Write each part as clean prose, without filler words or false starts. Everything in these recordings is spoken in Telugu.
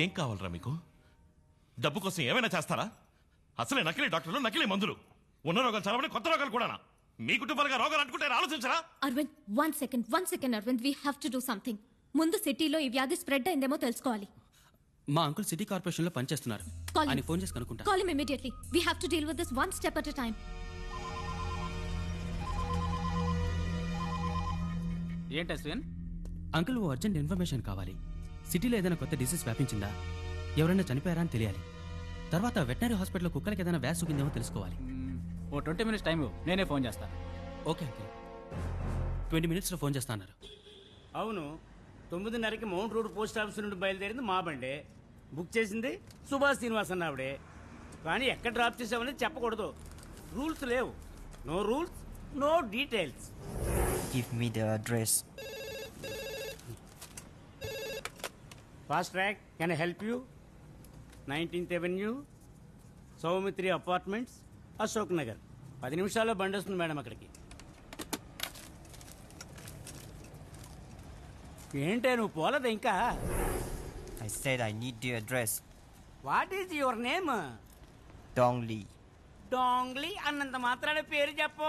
ఏం కావాలరా మీకు? డబ్బు కోసం ఏమైనా చేస్తారా? అసలే నకిలీ డాక్టర్లు, నకిలీ మందులు. ఉన్న రోగాలు చదవని కొత్త రోగాలు కూడా. మీ కుటుంబాలుగా రోగాలు అంటుకుంటే ఆలోచించరా? Aravind, one second Aravind, we have to do something. ముందు సిటీలో ఈ వ్యాధి స్ప్రెడ్ అయిందేమో తెలుసుకోవాలి. మా అంకుల్ సిటీ కార్పొరేషన్ లో పనిచేస్తున్నారు. ఆయన ఫోన్ చేసి కనుక్కుంటా. Call him immediately. We have to deal with this one step at a time. ఏంటి అశ్విన్? అంకుల్, ఓ అర్జెంట్ ఇన్ఫర్మేషన్ కావాలి. సిటీలో ఏదైనా కొత్త డిసీజ్ వ్యాపించిందా, ఎవరైనా చనిపోయారా అని తెలియాలి. తర్వాత వెటనరీ హాస్పిటల్లో కుక్కలకి ఏదైనా వ్యాధి సోకిందేమో తెలుసుకోవాలి. ఓ 20 minutes టైం నేనే ఫోన్ చేస్తాను. ఓకే అంకుల్, 20 minutes లో ఫోన్ చేస్తా అన్నారు. అవును, 9:30కి మౌంట్ రోడ్ పోస్ట్ ఆఫీస్ నుండి బయలుదేరింది మా బండే. బుక్ చేసింది సుభాష్ శ్రీనివాస్ అన్న ఆవిడే. కానీ ఎక్కడ డ్రాప్ చేసామనేది చెప్పకూడదు. రూల్స్ లేవు. No rules, no details. Give me the address. Fast track, can I help you? 19th Avenue, Soumitri apartments, Ashok Nagar. 10 నిమిషాల్లో బండి వస్తుంది మేడం అక్కడికి. ఏంటే నువ్వు పోలేదు ఇంకా? I said I need the address. What is your name? Dongli. Dongli అన్నంత మాత్రాన పేరు చెప్పు.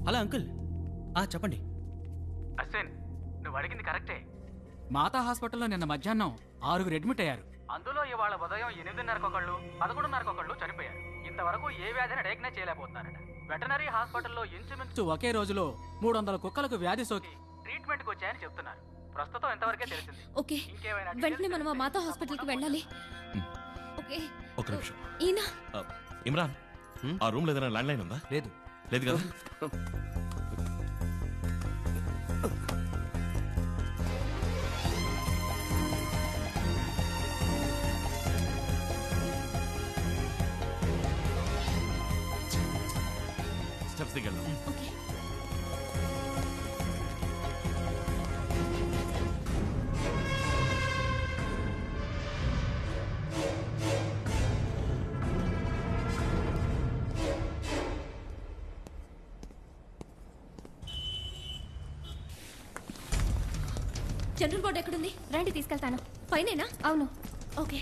హలో అంకుల్, చెప్పండి. అశ్విన్, నువ్వు అడిగింది కరెక్టే. మాతా హాస్పిటల్లో నిన్న మధ్యాహ్నం 6 అడ్మిట్ అయ్యారు. అందులో ఇవాళ ఉదయం 8:30కి ఒకళ్ళు, 11:30కి ఒకళ్ళు చనిపోయారు. ఇంతవరకు ఏ వ్యాధిని డయాగ్నైజ్ చేయలేకపోతున్నారట. వెటనరీ హాస్పిటల్లో ఇంచుమించు ఒకే రోజులో 300 కుక్కలకు వ్యాధి సోకి ట్రీట్మెంట్కి వచ్చాయని చెప్తున్నారు. ప్రస్తుతం ఎంతవరకే తెలిసింది. ఓకే, వెంటనే మనం ఆ మాతా హాస్పిటల్కి వెళ్ళాలి. ఓకే, ఒక నిమిషం. ఈయన ఇమ్రాన్, ఆ రూమ్ లో ఏదైనా ల్యాండ్ లైన్ ఉందా? లేదు. లేదు కదా? స్టెప్స్ దిగండి. ఓకే. జనరల్ బోర్డు ఎక్కడుంది? రండి తీసుకెళ్తాను. పైనేనా? అవును. ఓకే.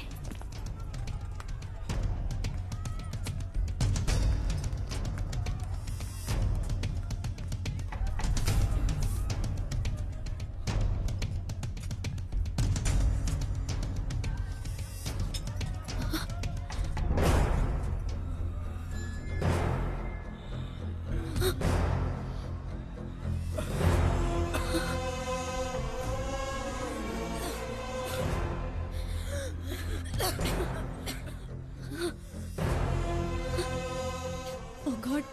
ఓ గాడ్,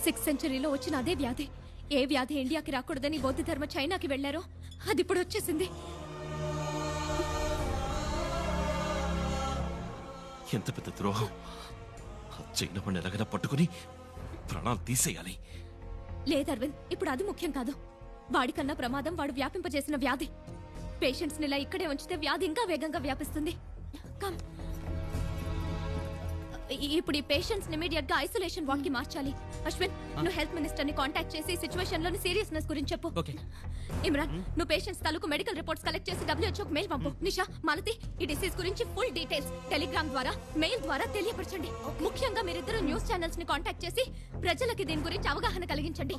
6th centuryలో వచ్చిన అదే వ్యాధి. ఏ వ్యాధి ఇండియాకి రాకూడదని బౌద్ధ ధర్మ చైనాకి వెళ్లారో అది ఇప్పుడు వచ్చేసింది. ఎంత పెద్ద ద్రోహం! చైనా పండు ఎలాగైనా పట్టుకుని ప్రాణాలు తీసేయాలి. లేదు అరవింద్, ఇప్పుడు అది ముఖ్యం కాదు. వాడికన్నా ప్రమాదం వాడు వ్యాపింపజేసిన వ్యాధి. పేషెంట్స్ ని ఇలా ఇక్కడే ఉంచితే వ్యాధి ఇంకా వేగంగా వ్యాపిస్తుంది. కమ్. ఇప్పుడు ఈ పేషెంట్స్ ఇమీడియట్ గా ఐసోలేషన్ వార్డ్ కి మార్చాలి. అశ్విన్, నువ్వు హెల్త్ మినిస్టర్ ని కాంటాక్ట్ చేసి సిచువేషన్ లోని సీరియస్నెస్ గురించి చెప్పు. ఓకే. ఇమ్రాన్, నువ్వు పేషెంట్స్ తాలూకు మెడికల్ రిపోర్ట్స్ కలెక్ట్ చేసి WHO మెయిల్ పంపు. నిషా, మాలతి, ఈ డిసీజ్ గురించి ఫుల్ డీటెయిల్స్ టెలిగ్రామ్ ద్వారా, మెయిల్ ద్వారా తెలియపరచండి. ముఖ్యంగా మీరిద్దరు న్యూస్ ఛానల్స్ ని కాంటాక్ట్ చేసి ప్రజలకి దీని గురించి అవగాహన కలిగించండి.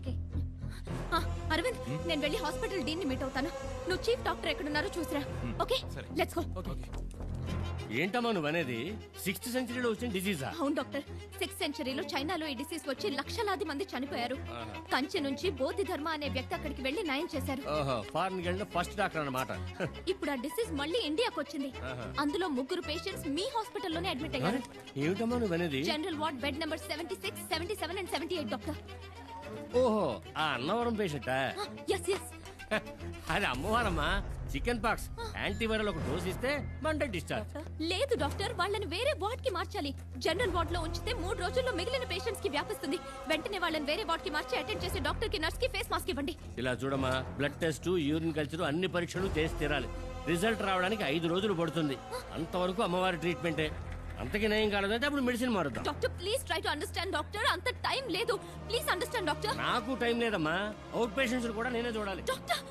అరవింద్, నేను వెళ్ళి హాస్పిటల్ డీన్ ని మీట్ అవుతాను. నువ్వు చీఫ్ డాక్టర్ ఎక్కడున్నారో చూసిరా. Okay, let's go. ఏంటమ్మా నువ్వు అనేది? 6th centuryలో వచ్చిన డిసీజా? అవును డాక్టర్, 6th centuryలో చైనాలో ఈ డిసీజ్ వచ్చి లక్షలాది మంది చనిపోయారు. కంచె నుంచి బోధి ధర్మ అనే వ్యక్తి అక్కడికి వెళ్లి నయం చేశారు. ఫారెన్ వెళ్ళిన ఫస్ట్ డాక్టర్ అన్నమాట. ఇప్పుడు ఆ డిసీజ్ మళ్ళీ ఇండియాకి వచ్చింది. అందులో 3 పేషెంట్స్ మీ హాస్పిటల్లోనే అడ్మిట్ అయ్యారు. ఏమిటమ్మా నువ్వు అనేది? General ward bed number 76, 77 and 78 doctor. ఓహో, ఆ అన్నవరం పేషెంటా? Yes yes. అది అమ్మవారమ్మా, చికెన్ పాక్స్. యాంటీవైరల్ ఒక డోస్ ఇస్తే మండే డిశ్చార్జ్. లేదు డాక్టర్, వాళ్ళని వేరే వార్డ్ కి మార్చాలి. జనరల్ వార్డ్ లో ఉంచితే 3 రోజుల్లో మిగిలిన పేషెంట్స్ కి వ్యాపిస్తుంది. వెంటనే వాళ్ళని వేరే వార్డ్ కి మార్చి అటెండ్ చేసే డాక్టర్ కి, నర్స్ కి ఫేస్ మాస్క్ ఇవ్వండి. ఇలా చూడమ్మా, బ్లడ్ టెస్ట్, యూరిన్ కల్చర్ అన్ని పరీక్షలు చేసి తీరాలి. రిజల్ట్ రావడానికి 5 రోజులు పడుతుంది. అంతవరకు అమ్మవారి ట్రీట్మెంటే. అంతకి నయం కాలేదంటే అప్పుడు మెడిసిన్ మారుద్దాం. Doctor please try to understand doctor. అంత టైం లేదు. Please understand doctor. నాకు టైం లేదమ్మా, అవుట్ పేషెంట్స్ కూడా నేనే చూడాలి. Doctor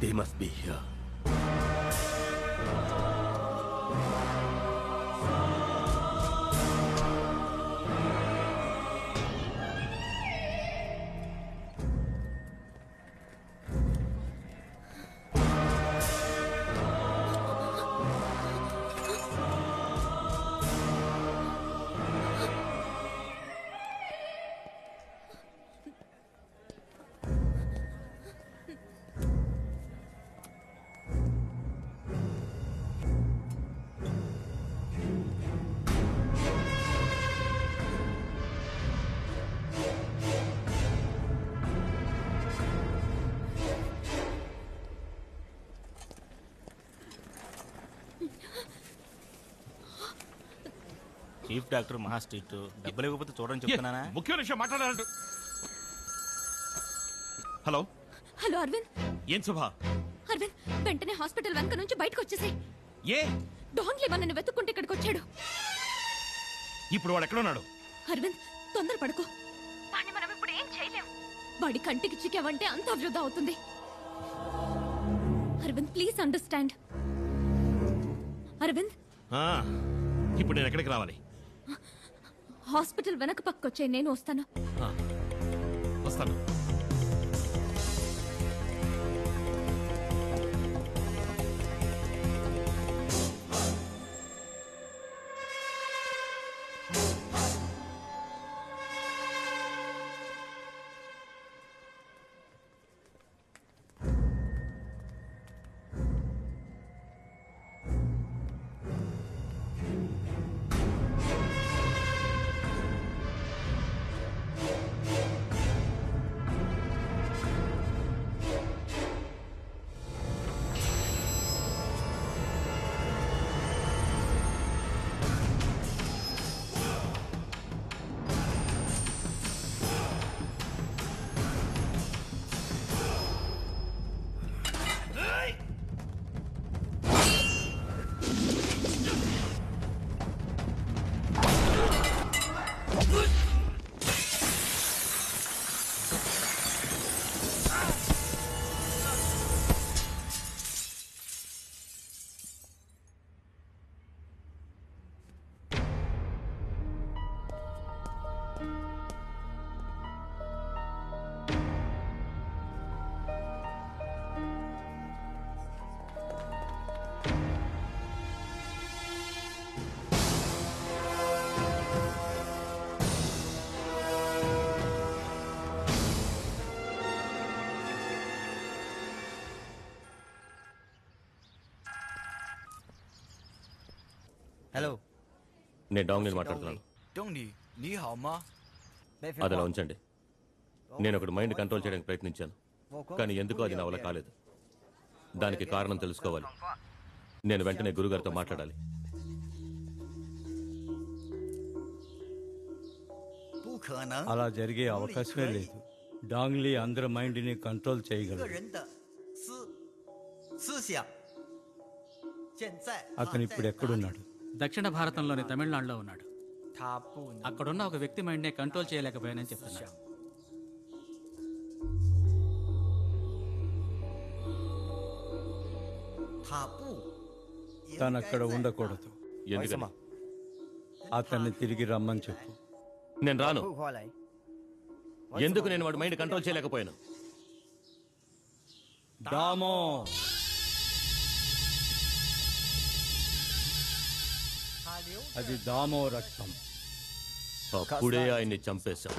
They must be here. Chief doctor మహా స్ట్రిక్ట్. డబ్బులు ఇవ్వకపోతే చూడని చెప్తున్నానా? ముఖ్యమైన విషయం మాట్లాడాలంటూ. Hello hello Arvind. ఏం శుభ? అరవింద్ వెంటనే హాస్పిటల్ వెనక నుంచి బయటకు వచ్చేసాయి. ఏ డాన్లీ మనల్ని వెతుక్కుంటే ఇక్కడికి వచ్చాడు. ఇప్పుడు వాడు ఎక్కడున్నాడు? అరవింద్ తొందరపడకు. వాడిని మనం ఇప్పుడు ఏం చేయలేం. వాడి కంటికి చిక్కావంటే అంతా వృధా అవుతుంది. Arvind please understand. అరవింద్ ఆ, ఇప్పుడు నేను ఎక్కడికి రావాలి? హాస్పిటల్ వెనక పక్కొచ్చే, నేను వస్తాను. ఆ, వస్తాను. Hello. నేను డాంగ్లీని మాట్లాడుతున్నాను. Dongli, 你好吗? అదలా ఉంచండి. నేను ఒకటి మైండ్ కంట్రోల్ చేయడానికి ప్రయత్నించాను, కానీ ఎందుకో అది నా వల్ల కాలేదు. దానికి కారణం తెలుసుకోవాలి. నేను వెంటనే గురుగారితో మాట్లాడాలి. అలా జరిగే అవకాశమే లేదు. డాంగ్లీ అందరి మైండ్ని కంట్రోల్ చేయగలరు. అతను ఇప్పుడు ఎక్కడున్నాడు? దక్షిణ భారతంలోని తమిళనాడులో ఉన్నాడు. అక్కడున్న ఒక వ్యక్తి మైండ్నే కంట్రోల్ చేయలేకపోయానని చెప్తున్నాడు. తను అక్కడ ఉండకూడదు. ఎందుకని? అతన్ని తిరిగి రమ్మని చెప్పు. నేను రాను. ఎందుకు నేను వాడి మైండ్ కంట్రోల్ చేయలేకపోయాను? దామో, అది దామో రక్తం. అప్పుడే ఆయన్ని చంపేశాం.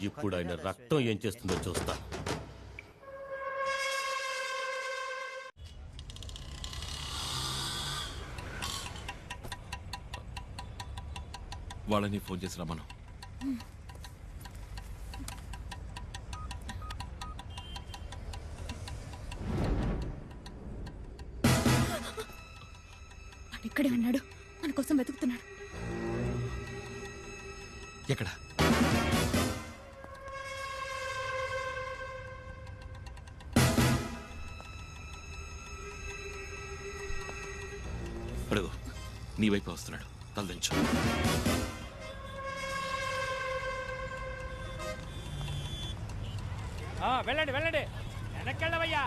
ఇప్పుడు ఆయన రక్తం ఏం చేస్తుందో చూస్తా. వాళ్ళని ఫోన్ చేసి రమ్మను. ఇక్కడే ఉన్నాడు, మన కోసం వెతుకుతున్నాడు. ఎక్కడ? అడుగు, నీ వైపు వస్తున్నాడు, తలదించు. వెళ్ళండి వెళ్ళండి, వెనక్కెళ్ళవయ్యా.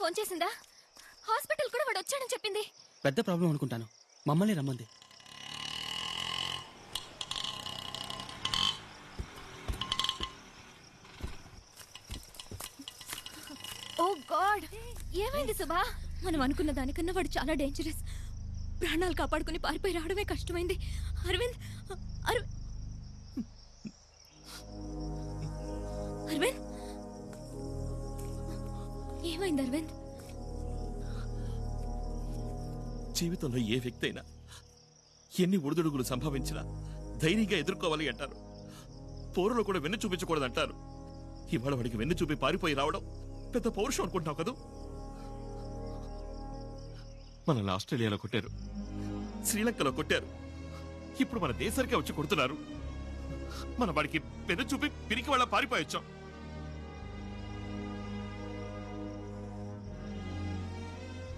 ఫోన్ చేసిందా? హాస్పిటల్ కూడా వాడు వచ్చాడని చెప్పింది. పెద్ద ప్రాబ్లం అనుకుంటాను. మమ్మల్ని రమ్మంది. ఓ గాడ్, ఏమైంది సుభా? మనం అనుకున్న దానికన్నా వాడు చాలా డేంజరస్. ప్రాణాలు కాపాడుకుని పారిపోయి రావడమే కష్టమైంది. అరవింద్, అరవింద్, ఏమైంది అరవింద్? జీవితంలో ఏ వ్యక్తి అయినా ఎన్ని ఒడిదుడుగులు సంభవించినా ధైర్యంగా ఎదుర్కోవాలి అంటారు. పౌరులు కూడా వెన్ను చూపించకూడదు అంటారు. ఇవాళ వాడికి వెన్ను చూపి పారిపోయి రావడం పెద్ద పౌరుషం అనుకుంటున్నావు కదూ? మనల్ని ఆస్ట్రేలియాలో కొట్టారు, శ్రీలంకలో కొట్టారు, ఇప్పుడు మన దేశానికే వచ్చి కొడుతున్నారు. మన వాడికి వెన్ను చూపి పిరికి వాళ్ళ పారిపోయొచ్చాం.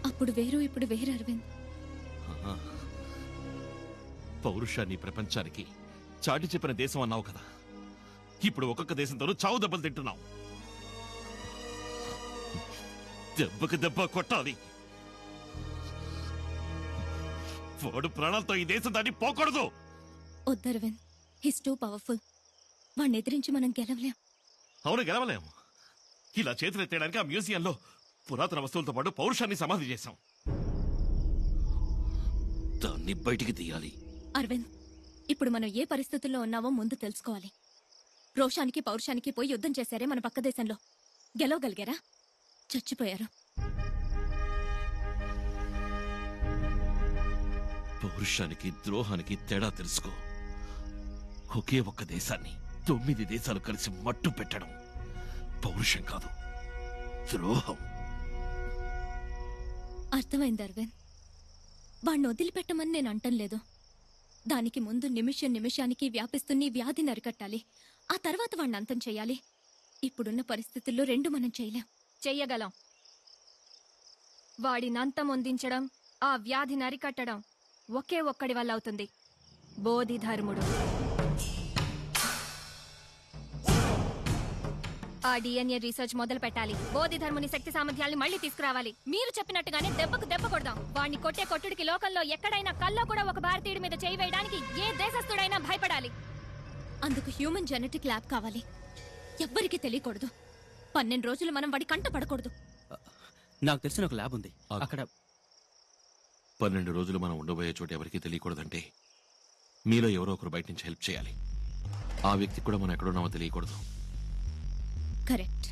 అప్పుడు వేరు, ఇప్పుడు వేరు అరవింద్. పౌరుషాన్ని ప్రపంచానికి చాటి చెప్పిన దేశం అన్నావు కదా, ఇప్పుడు ఒక్కొక్క దేశంతోనూ చావు దెబ్బలు తింటున్నాం. దెబ్బకి దెబ్బ కొట్టాలి. వాడు ప్రాణాలతో ఈ దేశం దాన్ని పోకూడదు. వద్దరవింద్, హిస్ టూ పవర్ఫుల్. వాడిని ఎదిరించి మనం గెలవలేం. అవును, గెలవలేం. ఇలా చేతులు ఎత్తేయడానికి ఆ మ్యూజియంలో పురాతన వస్తువులతో పాటు పౌరుషాన్ని సమాధి చేశాం. దాన్ని బయటికి తీయాలి. అరవింద్, ఇప్పుడు మనం ఏ పరిస్థితుల్లో ఉన్నామో ముందు తెలుసుకోవాలి. రోషానికి పౌరుషానికి పోయి యుద్ధం చేశారే మన పక్క దేశంలో. గెలవగలిగారా? చచ్చిపోయారు. పౌరుషానికి ద్రోహానికి తేడా తెలుసుకో. ఒకే ఒక్క దేశాన్ని 9 దేశాలు కలిసి మట్టు పెట్టడం పౌరుషం కాదు, ద్రోహం. అర్థమైంది అరవింద్. వాణ్ణి వదిలిపెట్టమని నేను అంటం లేదు. దానికి ముందు నిమిషానికి వ్యాపిస్తున్న ఈ వ్యాధిని అరికట్టాలి. ఆ తర్వాత వాణ్ణి అంతం చేయాలి. ఇప్పుడున్న పరిస్థితుల్లో రెండు మనం చేయలేం. చెయ్యగలం. వాడిని అంతం అందించడం, ఆ వ్యాధిని అరికట్టడం ఒకే ఒక్కడి వల్ల అవుతుంది. బోధిధర్ముడు. ఆ డిఎన్ఏ రీసెర్చ్ మొదలు పెట్టాలి. బోధిధర్ముని శక్తి సామర్థ్యాల్ని మళ్ళీ తీసుకురావాలి. మీరు చెప్పినట్టుగానే దెబ్బకు దెబ్బ కొడదాం. వాణ్ణి కొట్టే కొట్టుడికి లోకంలో ఎక్కడైనా కల్లో కూడా ఒక భారతీయుడి మీద చేయి వేయడానికి ఏ దేశస్థుడైనా భయపడాలి. అందుకు హ్యూమన్ జెనెటిక్ ల్యాబ్ కావాలి. ఎవ్వరికీ తెలియకూడదు. 12 రోజులు మనం వాడి కంట పడకూడదు. నాకు తెలిసిన ఒక ల్యాబ్ ఉంది. అక్కడ 12 రోజులు మనం ఉండబోయే చోటు ఎవరికీ తెలియకూడదంటే మీలో ఎవరో ఒకరు బయట నుంచి హెల్ప్ చేయాలి. ఆ వ్యక్తికి కూడా మనం ఎక్కడున్నామో తెలియకూడదు. Correct.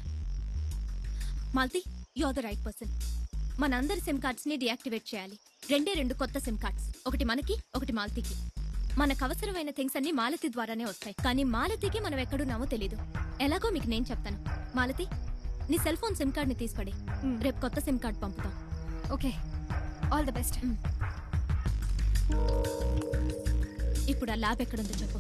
Malti, you are the right person. మనందరి సిమ్ కార్డ్స్ ని డియాక్టివేట్ చేయాలి. 2 కొత్త సిమ్ కార్డ్స్, ఒకటి మనకి, ఒకటి మాలతికి. మనకు అవసరమైన థింగ్స్ అన్ని మాలతి ద్వారానే వస్తాయి. కానీ మాలతికి మనం ఎక్కడున్నామో తెలీదు. ఎలాగో మీకు నేను చెప్తాను. మాలతి, నీ సెల్ ఫోన్ సిమ్ కార్డ్ ని తీసుకోండి. రేపు కొత్త సిమ్ కార్డ్ పంపుతాం. Okay, all the best. ఇప్పుడు ఆ ల్యాబ్ ఎక్కడుందో చెప్పు.